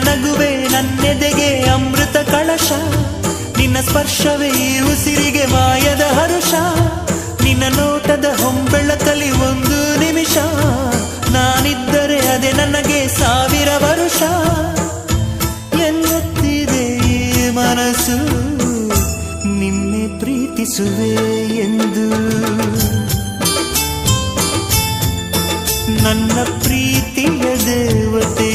ನಗುವೆ ನನ್ನೆದೆಗೆ ಅಮೃತ ಕಳಶ, ನಿನ್ನ ಸ್ಪರ್ಶವೇ ಈ ಉಸಿರಿಗೆ ಮಾಯದ ಹರುಷ, ನಿನ್ನ ನೋಟದ ಹೊಂಬೆಳಕಲಿ ಒಂದು ನಿಮಿಷ, ನಾನಿದ್ದರೆ ಅದೇ ನನಗೆ 1000 ವರುಷ. ಎನ್ನುತ್ತಿದೆ ಈ ಮನಸ್ಸು ನಿನ್ನೆ ಪ್ರೀತಿಸುವೆ ಎಂದು, ನನ್ನ ಪ್ರೀತಿಯ ದೇವತೆ